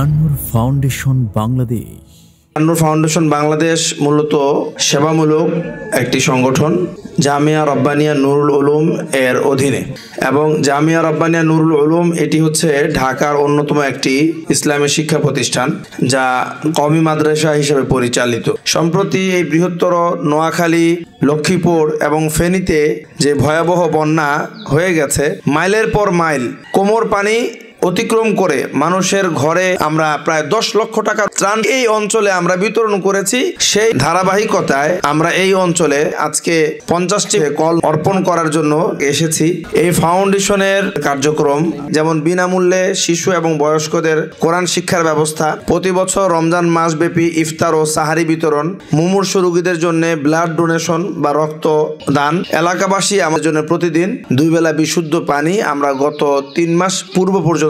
আন-নূর foundation Bangladesh. আন-নূর foundation Bangladesh মূলত সেবামূলক একটি সংগঠন জামিয়া রব্বানিয়া নুরুল উলুম এর অধীনে, এবং জামিয়া রব্বানিয়া নুরুল উলুম এটি হচ্ছে ঢাকার অন্যতম একটি ইসলামী শিক্ষা প্রতিষ্ঠান যা কওমি মাদ্রাসা হিসেবে পরিচালিত। সম্প্রতি এই বৃহত্তর নোয়াখালী, লক্ষ্মীপুর এবং ফেনীতে যে ভয়াবহ বন্যা হয়ে গেছে, মাইলের পর মাইল কোমর পানি অতিক্রম করে মানুষের ঘরে আমরা প্রায় 10 লক্ষ টাকার ত্রাণ এই অঞ্চলে আমরা বিতরণ করেছি। সেই ধারাবাহিকতায় আমরা এই অঞ্চলে আজকে 50টি কল অর্পণ করার জন্য এসেছি। এই ফাউন্ডেশনের কার্যক্রম যেমন বিনামূল্যে শিশু এবং বয়স্কদের কোরআন শিক্ষার ব্যবস্থা, প্রতি বছর রমজান মাসব্যাপী ইফতার ও সাহারি বিতরণ, মুমূর্ষু রোগীদের জন্য ব্লাড ডোনেশন বা রক্ত দান, এলাকাবাসী আমাদের জন্য প্রতিদিন 2 বেলা বিশুদ্ধ পানি আমরা গত 3 মাস পূর্ব পর্যন্ত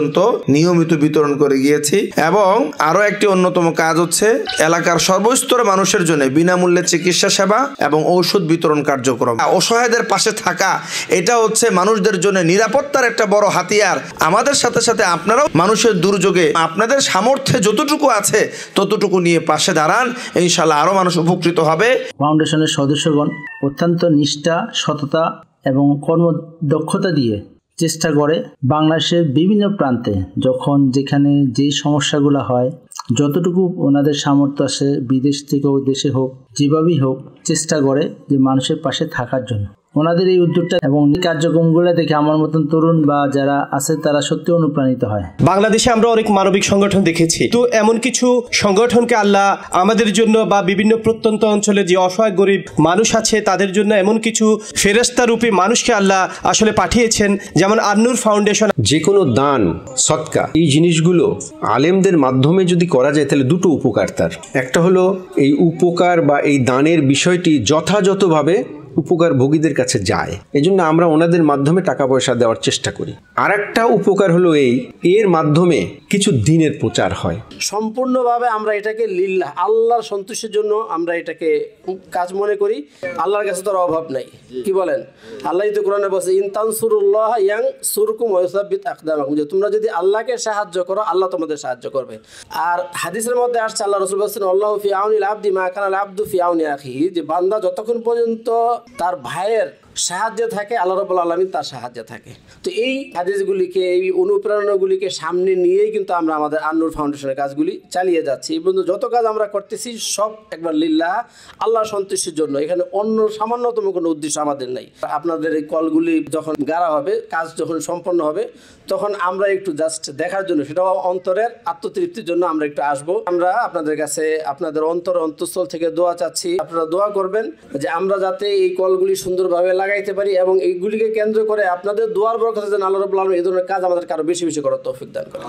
নিয়মিত বিতরণ করে গিয়েছি। এবং আরো একটি অন্যতম কাজ হচ্ছে এলাকার সর্বস্তরের মানুষের জন্য বিনামূল্যে চিকিৎসা সেবা এবং ঔষধ বিতরণ কার্যক্রম। অসহায়দের পাশে থাকা, এটা হচ্ছে মানুষদের জন্য নিরাপত্তার একটা বড় হাতিয়ার। আমাদের সাথে সাথে আপনারাও মানুষের দুর্যোগে আপনাদের সামর্থ্যে যতটুকু আছে ততটুকু নিয়ে পাশে দাঁড়ান, ইনশাআল্লাহ আরো মানুষ উপকৃত হবে। ফাউন্ডেশনের সদস্যগণ অত্যন্ত নিষ্ঠা, সততা এবং কর্মদক্ষতা দিয়ে চেষ্টা করে বাংলাদেশের বিভিন্ন প্রান্তে যখন যেখানে যেই সমস্যাগুলো হয়, যতটুকু ওনাদের সামর্থ্য আসে বিদেশ থেকে হোক দেশে হোক যেভাবেই হোক চেষ্টা করে যে মানুষের পাশে থাকার জন্য। ওনাদের এই উদ্যোগটা এবং কার্যক্রমগুলো দেখে আমার মতন তরুণ বা যারা আছে তারা সত্যি অনুপ্রাণিত হয়। বাংলাদেশে আমরা অনেক মানবিক সংগঠন দেখেছি, তো এমন কিছু সংগঠনকে আল্লাহ আমাদের জন্য বা বিভিন্ন প্রত্যন্ত অঞ্চলে যে অসহায় গরিব মানুষ আছে তাদের জন্য এমন কিছু ফেরেশতা রূপী মানুষকে আল্লাহ আসলে পাঠিয়েছেন, যেমন আন-নূর ফাউন্ডেশন। যে কোনো দান, সদকা, এই জিনিসগুলো আলেমদের মাধ্যমে যদি করা যায় তাহলে দুটো উপকার তার। একটা হলো এই উপকার বা এই দানের বিষয়টি যথাযথভাবে উপকার ভোগীদের কাছে যায়, এজন্য আমরা ওনাদের মাধ্যমে টাকা পয়সা দেওয়ার চেষ্টা করি। আর একটা উপকার হলো এর মাধ্যমে কিছু দিনের প্রচার হয়। সম্পূর্ণভাবে আমরা এটাকে লিল্লাহ, আল্লাহর সন্তুষ্টির জন্য আমরা এটাকে কাজ মনে করি। আল্লাহর কাছে তো অভাব নাই, কি বলেন? আল্লাহই তো কোরআনে বলছে ইন তানসুরুল্লাহ ইয়ানসুরকুম ওয়া ইউসাব্বিত আকদামাকুম, যে তোমরা যদি আল্লাহকে সাহায্য করো আল্লাহ তোমাদের সাহায্য করবে। আর হাদিসের মধ্যে আসছে আল্লাহ রাসূল বলেছেন আল্লাহু ফি আউনিল আবদি মা কানাল আবদু ফি আউনি আখিহি, যে বান্দা যতক্ষণ পর্যন্ত তার ভাইয়ের সাহায্যে থাকে আল্লাহ রাব্বুল আলামিন তার সাহায্যে থাকে। তো এই হাদিসগুলিকে, এই অনুপ্রেরণাগুলিকে সামনে নিয়েই কিন্তু আমরা আমাদের আন-নূর ফাউন্ডেশনের কাজগুলি চালিয়ে যাচ্ছি। এই পর্যন্ত যত কাজ আমরা করতেছি সব একবার লিল্লাহ, আল্লাহর সন্তুষ্টির জন্য। এখানে অন্য সামান্যতম কোনো উদ্দেশ্য আমাদের নেই। আপনাদের এই কলগুলি যখন গাড়া হবে, কাজ যখন সম্পন্ন হবে, তখন আমরা একটু জাস্ট দেখার জন্য, সেটাও অন্তরের আত্মতৃপ্তির জন্য আমরা একটু আসবো। আমরা আপনাদের কাছে আপনাদের অন্তঃস্থল থেকে দোয়া চাচ্ছি, আপনারা দোয়া করবেন যে আমরা যাতে এই কলগুলি সুন্দরভাবে লাগাইতে পারি এবং এইগুলিকে কেন্দ্র করে আপনাদের দোয়ার বরকতে যেন আল্লাহ রাব্বুল আলামিন এই ধরনের কাজ আমাদেরকে আরো বেশি বেশি করার তৌফিক দান করেন।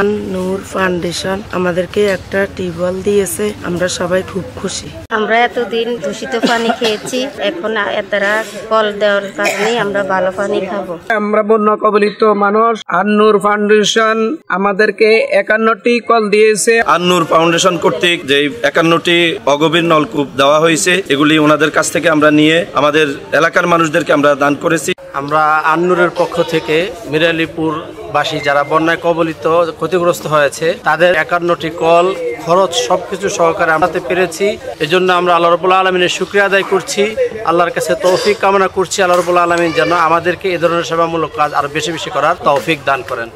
আন-নূর ফাউন্ডেশন আমাদেরকে একটা টিউবওয়েল দিয়েছে, আমরা সবাই খুব খুশি। আমরা এতদিন দূষিত পানি খেয়েছি, এখন এতরা কল দেওয়ার কারণে আমরা ভালো পানি খাবো। আমরা বন্যা কবলিত মানুষ, আন-নূর ফাউন্ডেশন আমাদেরকে 51টি কল দিয়েছে। আন-নূর ফাউন্ডেশন কর্তৃক যে 51টি অগভীর নলকূপ দেওয়া হয়েছে, এগুলি ওনাদের কাছ থেকে আমরা নিয়ে আমাদের এলাকার মানুষদেরকে আমরা দান করেছি। আমরা আন-নূরের পক্ষ থেকে মিরালীপুর বাসী যারা বন্যায় কবলিত ক্ষতিগ্রস্ত হয়েছে তাদের 51টি কল খরচ সবকিছু সহকারে আমরাতে পেরেছি। এজন্য আমরা আল্লাহ রাব্বুল আলামিনের শুকরিয়া আদায় করছি, আল্লাহর কাছে তৌফিক কামনা করছি আল্লাহ রাব্বুল আলামিন যেন আমাদেরকে এই ধরনের সেবামূলক কাজ আরো বেশি বেশি করার তৌফিক দান করেন।